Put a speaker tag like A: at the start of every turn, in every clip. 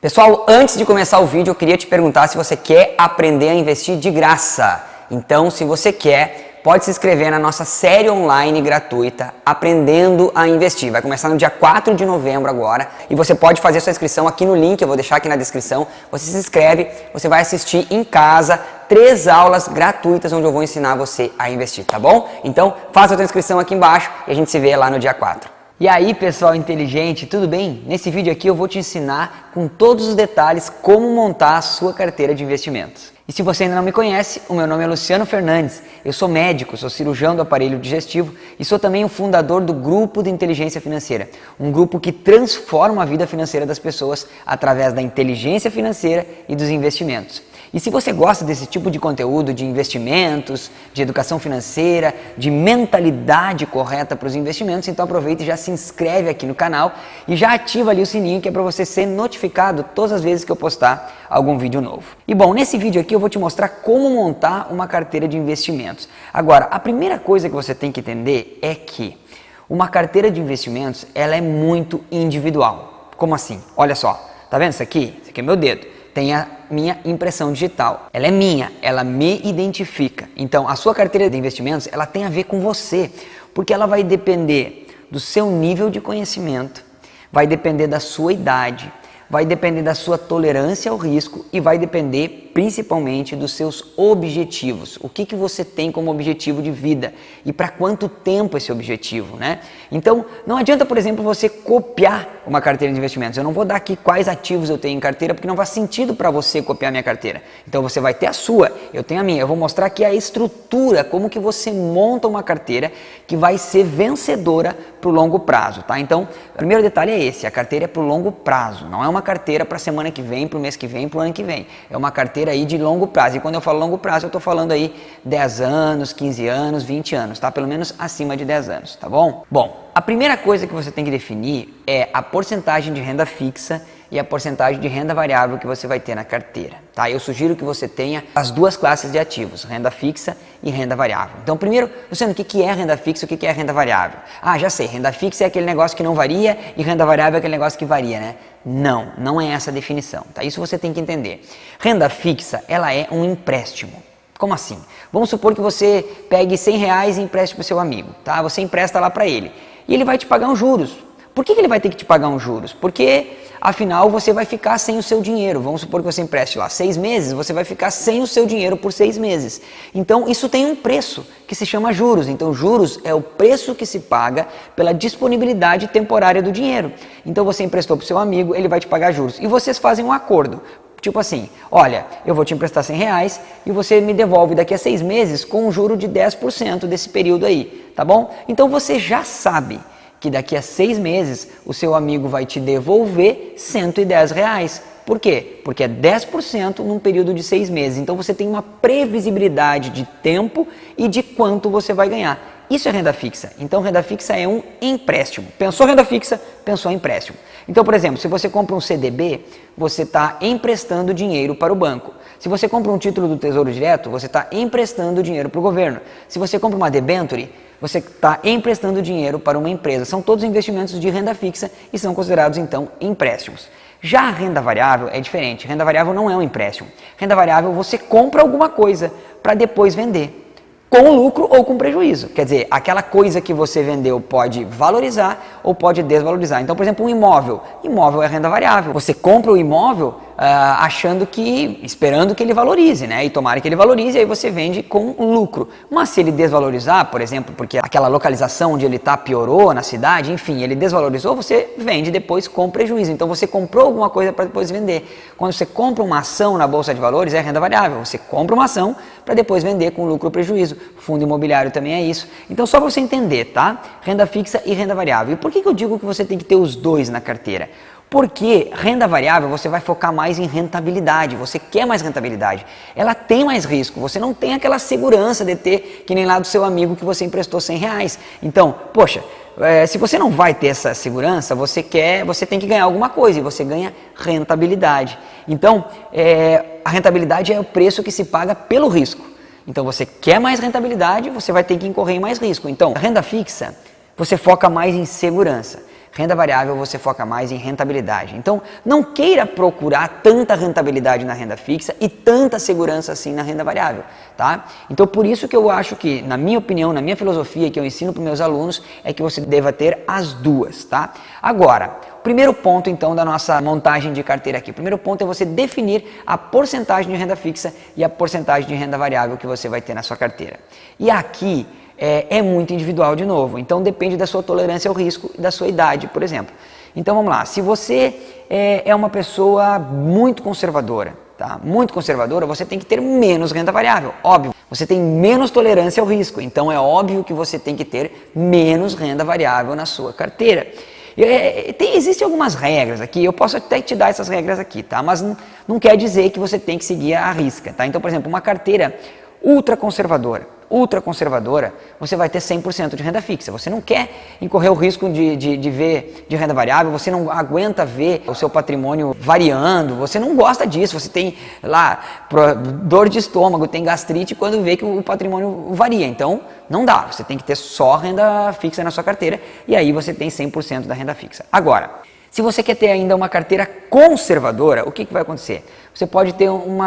A: Pessoal, antes de começar o vídeo, eu queria te perguntar se você quer aprender a investir de graça. Então, se você quer, pode se inscrever na nossa série online gratuita Aprendendo a Investir. Vai começar no dia 4 de novembro agora e você pode fazer sua inscrição aqui no link, eu vou deixar aqui na descrição. Você se inscreve, você vai assistir em casa 3 aulas gratuitas onde eu vou ensinar você a investir, tá bom? Então, faça a sua inscrição aqui embaixo e a gente se vê lá no dia 4. E aí, pessoal inteligente, tudo bem? Nesse vídeo aqui eu vou te ensinar com todos os detalhes como montar a sua carteira de investimentos. E se você ainda não me conhece, o meu nome é Luciano Fernandes, eu sou médico, sou cirurgião do aparelho digestivo e sou também o fundador do Grupo de Inteligência Financeira, um grupo que transforma a vida financeira das pessoas através da inteligência financeira e dos investimentos. E se você gosta desse tipo de conteúdo, de investimentos, de educação financeira, de mentalidade correta para os investimentos, então aproveita e já se inscreve aqui no canal e já ativa ali o sininho que é para você ser notificado todas as vezes que eu postar algum vídeo novo. E bom, nesse vídeo aqui eu vou te mostrar como montar uma carteira de investimentos. Agora, a primeira coisa que você tem que entender é que uma carteira de investimentos, ela é muito individual. Como assim? Olha só, tá vendo isso aqui? Isso aqui é meu dedo. Tem a minha impressão digital. Ela é minha, ela me identifica. Então, a sua carteira de investimentos, ela tem a ver com você, porque ela vai depender do seu nível de conhecimento, vai depender da sua idade, vai depender da sua tolerância ao risco e vai depender principalmente dos seus objetivos. O que você tem como objetivo de vida e para quanto tempo esse objetivo, né? Então, não adianta, por exemplo, você copiar uma carteira de investimentos. Eu não vou dar aqui quais ativos eu tenho em carteira porque não faz sentido para você copiar a minha carteira. Então, você vai ter a sua, eu tenho a minha. Eu vou mostrar aqui a estrutura, como que você monta uma carteira que vai ser vencedora para o longo prazo, tá? Então, o primeiro detalhe é esse, a carteira é para o longo prazo, não é uma carteira para a semana que vem, para o mês que vem, para o ano que vem. É uma carteira aí de longo prazo. E quando eu falo longo prazo, eu estou falando aí 10 anos, 15 anos, 20 anos, tá? Pelo menos acima de 10 anos, tá bom? Bom, a primeira coisa que você tem que definir é a porcentagem de renda fixa e a porcentagem de renda variável que você vai ter na carteira, tá? Eu sugiro que você tenha as duas classes de ativos, renda fixa e renda variável. Então, primeiro, Luciano, o que é renda fixa e o que é renda variável? Ah, já sei, renda fixa é aquele negócio que não varia e renda variável é aquele negócio que varia, né? Não é essa a definição, tá? Isso você tem que entender. Renda fixa, ela é um empréstimo. Como assim? Vamos supor que você pegue R$100 e empreste para o seu amigo, tá? Você empresta lá para ele e ele vai te pagar uns juros. Por que ele vai ter que te pagar uns juros? Porque, afinal, você vai ficar sem o seu dinheiro. Vamos supor que você empreste lá 6 meses, você vai ficar sem o seu dinheiro por 6 meses. Então, isso tem um preço que se chama juros. Então, juros é o preço que se paga pela disponibilidade temporária do dinheiro. Então, você emprestou para o seu amigo, ele vai te pagar juros. E vocês fazem um acordo. Tipo assim, olha, eu vou te emprestar R$100 e você me devolve daqui a 6 meses com um juro de 10% desse período aí, tá bom? Então, você já sabe que daqui a 6 meses o seu amigo vai te devolver R$110. Por quê? Porque é 10% num período de 6 meses. Então você tem uma previsibilidade de tempo e de quanto você vai ganhar. Isso é renda fixa. Então renda fixa é um empréstimo. Pensou renda fixa, pensou em empréstimo. Então, por exemplo, se você compra um CDB, você está emprestando dinheiro para o banco. Se você compra um título do Tesouro Direto, você está emprestando dinheiro para o governo. Se você compra uma debenture, você está emprestando dinheiro para uma empresa. São todos investimentos de renda fixa e são considerados, então, empréstimos. Já a renda variável é diferente. Renda variável não é um empréstimo. Renda variável você compra alguma coisa para depois vender, com lucro ou com prejuízo. Quer dizer, aquela coisa que você vendeu pode valorizar ou pode desvalorizar. Então, por exemplo, um imóvel. Imóvel é renda variável. Você compra o imóvel esperando que ele valorize, né? E tomara que ele valorize, aí você vende com lucro. Mas se ele desvalorizar, por exemplo, porque aquela localização onde ele está piorou na cidade, enfim, ele desvalorizou, você vende depois com prejuízo. Então você comprou alguma coisa para depois vender. Quando você compra uma ação na Bolsa de Valores, é renda variável. Você compra uma ação para depois vender com lucro ou prejuízo. Fundo imobiliário também é isso. Então só para você entender, tá? Renda fixa e renda variável. E por que eu digo que você tem que ter os dois na carteira? Porque renda variável você vai focar mais em rentabilidade, você quer mais rentabilidade, ela tem mais risco, você não tem aquela segurança de ter que nem lá do seu amigo que você emprestou R$100. Então, poxa, se você não vai ter essa segurança, você tem que ganhar alguma coisa e você ganha rentabilidade. Então, a rentabilidade é o preço que se paga pelo risco. Então, você quer mais rentabilidade, você vai ter que incorrer em mais risco. Então, a renda fixa, você foca mais em segurança. Renda variável você foca mais em rentabilidade. Então, não queira procurar tanta rentabilidade na renda fixa e tanta segurança assim na renda variável, tá? Então, por isso que eu acho que, na minha opinião, na minha filosofia que eu ensino para os meus alunos, é que você deva ter as duas, tá? Agora, o primeiro ponto, então, da nossa montagem de carteira aqui. O primeiro ponto é você definir a porcentagem de renda fixa e a porcentagem de renda variável que você vai ter na sua carteira. E aqui é muito individual de novo, então depende da sua tolerância ao risco e da sua idade, por exemplo. Então vamos lá, se você é uma pessoa muito conservadora, tá? Muito conservadora, você tem que ter menos renda variável, óbvio. Você tem menos tolerância ao risco, então é óbvio que você tem que ter menos renda variável na sua carteira. Existem algumas regras aqui, eu posso até te dar essas regras aqui, tá? Mas não quer dizer que você tem que seguir à risca, tá? Então, por exemplo, uma carteira ultraconservadora, você vai ter 100% de renda fixa. Você não quer incorrer o risco de renda variável, você não aguenta ver o seu patrimônio variando, você não gosta disso, você tem lá dor de estômago, tem gastrite quando vê que o patrimônio varia. Então, não dá, você tem que ter só renda fixa na sua carteira e aí você tem 100% da renda fixa. Agora, se você quer ter ainda uma carteira conservadora, o que vai acontecer? Você pode ter um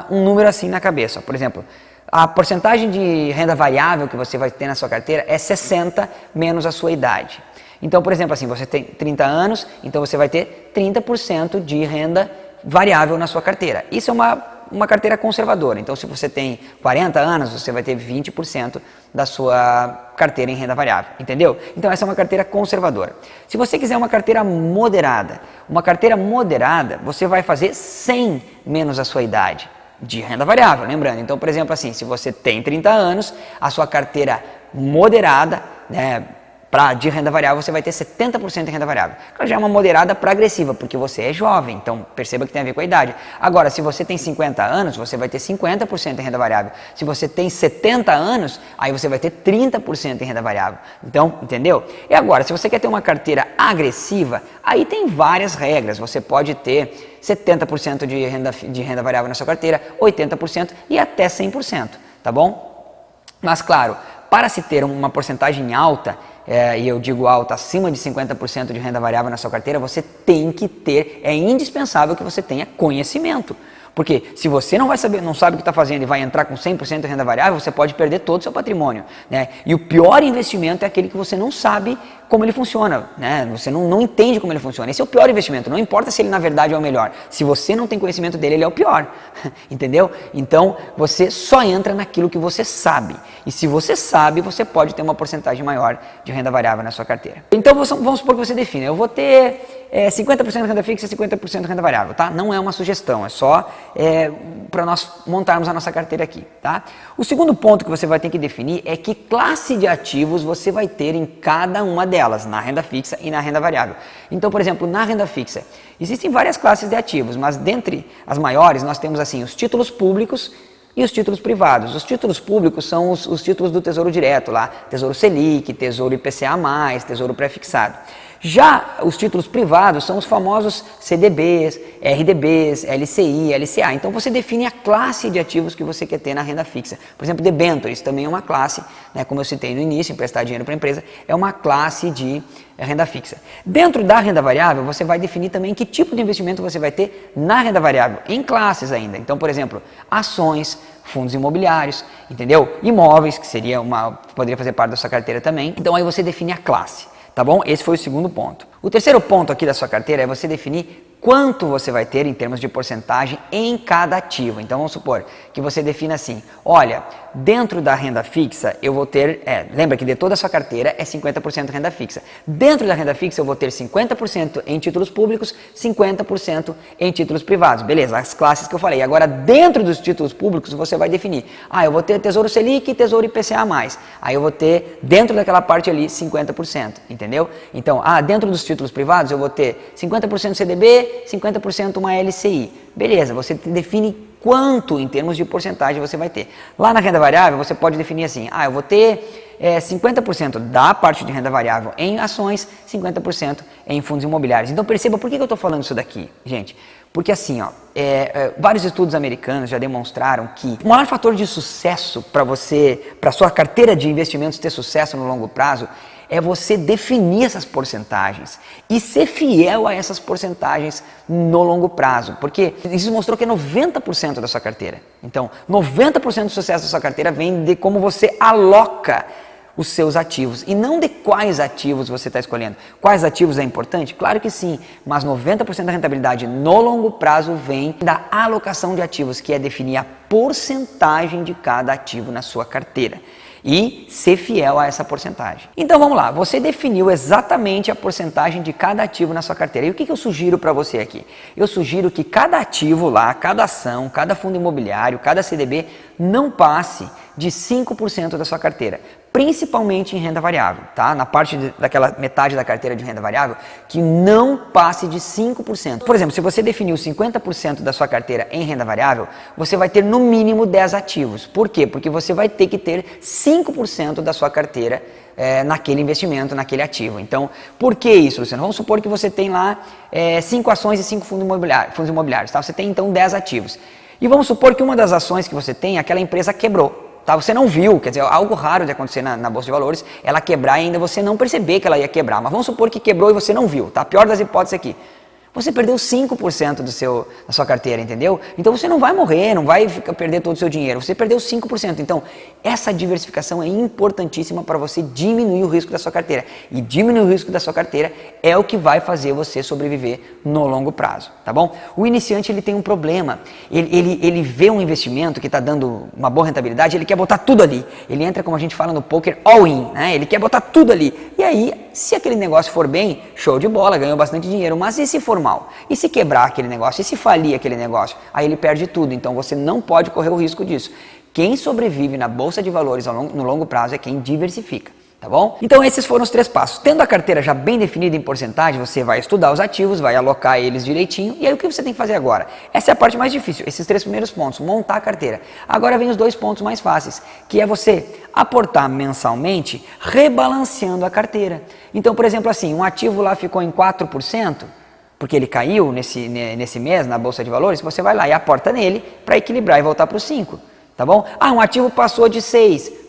A: número assim na cabeça, por exemplo, a porcentagem de renda variável que você vai ter na sua carteira é 60 menos a sua idade. Então, por exemplo, assim, você tem 30 anos, então você vai ter 30% de renda variável na sua carteira. Isso é uma carteira conservadora. Então, se você tem 40 anos, você vai ter 20% da sua carteira em renda variável, entendeu? Então, essa é uma carteira conservadora. Se você quiser uma carteira moderada, você vai fazer 100 menos a sua idade de renda variável, lembrando. Então, por exemplo, assim, se você tem 30 anos, a sua carteira moderada, né, de renda variável, você vai ter 70% de renda variável. Ela já é uma moderada para agressiva, porque você é jovem, então perceba que tem a ver com a idade. Agora, se você tem 50 anos, você vai ter 50% de renda variável. Se você tem 70 anos, aí você vai ter 30% de renda variável. Então, entendeu? E agora, se você quer ter uma carteira agressiva, aí tem várias regras. Você pode ter 70% de renda variável na sua carteira, 80% e até 100%, tá bom? Mas claro, para se ter uma porcentagem alta, e eu digo alta, acima de 50% de renda variável na sua carteira, você tem que ter, é indispensável que você tenha conhecimento. Porque se você não sabe o que está fazendo e vai entrar com 100% de renda variável, você pode perder todo o seu patrimônio, né? E o pior investimento é aquele que você não sabe como ele funciona, né? Você não entende como ele funciona. Esse é o pior investimento, não importa se ele na verdade é o melhor. Se você não tem conhecimento dele, ele é o pior, entendeu? Então, você só entra naquilo que você sabe. E se você sabe, você pode ter uma porcentagem maior de renda variável na sua carteira. Então, vamos supor que você define, eu vou ter 50% de renda fixa e 50% de renda variável, tá? Não é uma sugestão, é só para nós montarmos a nossa carteira aqui, tá? O segundo ponto que você vai ter que definir é que classe de ativos você vai ter em cada uma delas, na renda fixa e na renda variável. Então, por exemplo, na renda fixa, existem várias classes de ativos, mas dentre as maiores nós temos assim os títulos públicos e os títulos privados. Os títulos públicos são os títulos do Tesouro Direto, lá, Tesouro Selic, Tesouro IPCA+, Tesouro Pré-fixado. Já os títulos privados são os famosos CDBs, RDBs, LCI, LCA. Então você define a classe de ativos que você quer ter na renda fixa. Por exemplo, debentures também é uma classe, né, como eu citei no início, emprestar dinheiro para a empresa, é uma classe de renda fixa. Dentro da renda variável, você vai definir também que tipo de investimento você vai ter na renda variável, em classes ainda. Então, por exemplo, ações, fundos imobiliários, entendeu? Imóveis, que poderia fazer parte da sua carteira também. Então aí você define a classe. Tá bom? Esse foi o segundo ponto. O terceiro ponto aqui da sua carteira é você definir quanto você vai ter em termos de porcentagem em cada ativo. Então vamos supor que você defina assim, olha, dentro da renda fixa eu vou ter, lembra que de toda a sua carteira é 50% renda fixa. Dentro da renda fixa eu vou ter 50% em títulos públicos, 50% em títulos privados. Beleza, as classes que eu falei. Agora dentro dos títulos públicos você vai definir, eu vou ter Tesouro Selic e Tesouro IPCA+. Aí eu vou ter dentro daquela parte ali 50%, entendeu? Então, dentro dos títulos privados eu vou ter 50% CDB, 50% uma LCI. Beleza, você define quanto em termos de porcentagem você vai ter. Lá na renda variável você pode definir assim, eu vou ter 50% da parte de renda variável em ações, 50% em fundos imobiliários. Então perceba por que eu estou falando isso daqui, gente. Porque assim, vários estudos americanos já demonstraram que o maior fator de sucesso para sua carteira de investimentos ter sucesso no longo prazo é você definir essas porcentagens e ser fiel a essas porcentagens no longo prazo, porque isso mostrou que é 90% da sua carteira. Então, 90% do sucesso da sua carteira vem de como você aloca os seus ativos e não de quais ativos você está escolhendo. Quais ativos é importante? Claro que sim, mas 90% da rentabilidade no longo prazo vem da alocação de ativos, que é definir a porcentagem de cada ativo na sua carteira e ser fiel a essa porcentagem. Então vamos lá, você definiu exatamente a porcentagem de cada ativo na sua carteira. E o que eu sugiro para você aqui? Eu sugiro que cada ativo lá, cada ação, cada fundo imobiliário, cada CDB não passe de 5% da sua carteira, principalmente em renda variável, tá? Na parte daquela metade da carteira de renda variável, que não passe de 5%. Por exemplo, se você definiu 50% da sua carteira em renda variável, você vai ter no mínimo 10 ativos. Por quê? Porque você vai ter que ter 5% da sua carteira naquele investimento, naquele ativo. Então, por que isso, Luciano? Vamos supor que você tem lá 5 ações e 5 fundos imobiliários, tá? Você tem então 10 ativos. E vamos supor que uma das ações que você tem, aquela empresa quebrou. Tá, você não viu, quer dizer, algo raro de acontecer na Bolsa de Valores, ela quebrar e ainda você não perceber que ela ia quebrar. Mas vamos supor que quebrou e você não viu, tá? Pior das hipóteses aqui. Você perdeu 5% da sua carteira, entendeu? Então você não vai morrer, não vai perder todo o seu dinheiro, você perdeu 5%. Então, essa diversificação é importantíssima para você diminuir o risco da sua carteira. E diminuir o risco da sua carteira é o que vai fazer você sobreviver no longo prazo, tá bom? O iniciante, ele tem um problema, ele vê um investimento que está dando uma boa rentabilidade, ele quer botar tudo ali. Ele entra, como a gente fala no poker, all in, né? Ele quer botar tudo ali. E aí, se aquele negócio for bem, show de bola, ganhou bastante dinheiro. Mas e se for mal? E se quebrar aquele negócio? E se falir aquele negócio? Aí ele perde tudo. Então você não pode correr o risco disso. Quem sobrevive na Bolsa de Valores no longo prazo é quem diversifica. Tá bom? Então esses foram os 3 passos. Tendo a carteira já bem definida em porcentagem, você vai estudar os ativos, vai alocar eles direitinho. E aí o que você tem que fazer agora? Essa é a parte mais difícil, esses 3 primeiros pontos, montar a carteira. Agora vem os 2 pontos mais fáceis, que é você aportar mensalmente, rebalanceando a carteira. Então, por exemplo, assim, um ativo lá ficou em 4%, porque ele caiu nesse mês na Bolsa de Valores, você vai lá e aporta nele para equilibrar e voltar para os 5%. Tá bom? Ah, um ativo passou de 6%.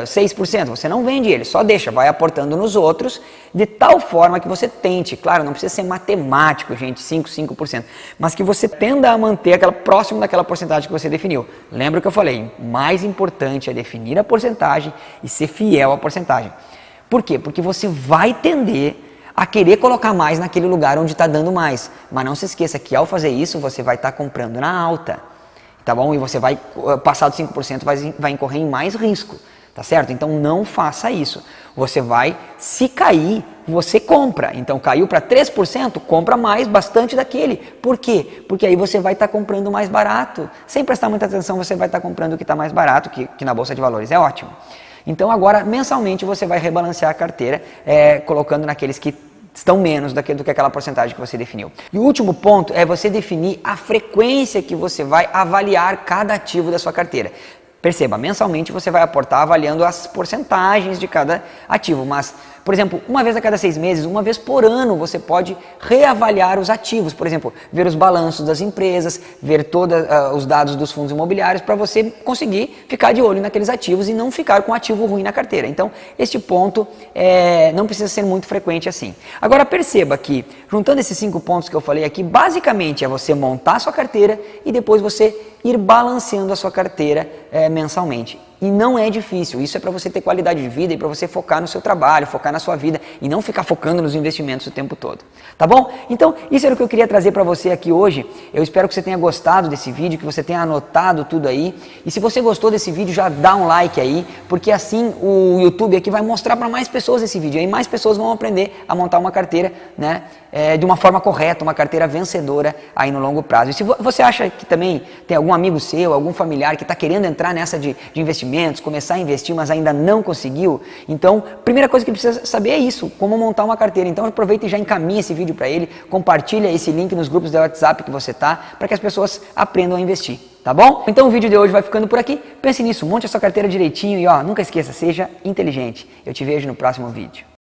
A: 6%, você não vende ele, só deixa, vai aportando nos outros, de tal forma que você tente, claro, não precisa ser matemático, gente, 5%, mas que você tenda a manter próximo daquela porcentagem que você definiu. Lembra o que eu falei, o mais importante é definir a porcentagem e ser fiel à porcentagem. Por quê? Porque você vai tender a querer colocar mais naquele lugar onde está dando mais, mas não se esqueça que ao fazer isso, você vai estar comprando na alta, tá bom? E você vai, passar dos 5%, vai incorrer em mais risco. Tá certo? Então não faça isso. Você vai, se cair, você compra. Então caiu para 3%, compra mais, bastante daquele. Por quê? Porque aí você vai estar comprando mais barato. Sem prestar muita atenção, você vai estar comprando o que está mais barato, que na Bolsa de Valores é ótimo. Então agora, mensalmente, você vai rebalancear a carteira, colocando naqueles que estão menos do que aquela porcentagem que você definiu. E o último ponto é você definir a frequência que você vai avaliar cada ativo da sua carteira. Perceba, mensalmente você vai aportar avaliando as porcentagens de cada ativo, mas, por exemplo, uma vez a cada 6 meses, uma vez por ano, você pode reavaliar os ativos, por exemplo, ver os balanços das empresas, ver todos os dados dos fundos imobiliários para você conseguir ficar de olho naqueles ativos e não ficar com ativo ruim na carteira. Então, este ponto não precisa ser muito frequente assim. Agora, perceba que, juntando esses 5 pontos que eu falei aqui, basicamente é você montar a sua carteira e depois você ir balanceando a sua carteira mensalmente. E não é difícil, isso é para você ter qualidade de vida e para você focar no seu trabalho, focar na sua vida e não ficar focando nos investimentos o tempo todo, tá bom? Então, isso era o que eu queria trazer para você aqui hoje. Eu espero que você tenha gostado desse vídeo, que você tenha anotado tudo aí. E se você gostou desse vídeo, já dá um like aí, porque assim o YouTube aqui vai mostrar para mais pessoas esse vídeo. Aí mais pessoas vão aprender a montar uma carteira, né, de uma forma correta, uma carteira vencedora aí no longo prazo. E se você acha que também tem algum amigo seu, algum familiar que está querendo entrar nessa de investimentos, começar a investir, mas ainda não conseguiu, então, primeira coisa que precisa saber é isso, como montar uma carteira. Então aproveita e já encaminha esse vídeo para ele, compartilha esse link nos grupos do WhatsApp que você tá, para que as pessoas aprendam a investir, tá bom? Então o vídeo de hoje vai ficando por aqui, pense nisso, monte a sua carteira direitinho e ó, nunca esqueça, seja inteligente. Eu te vejo no próximo vídeo.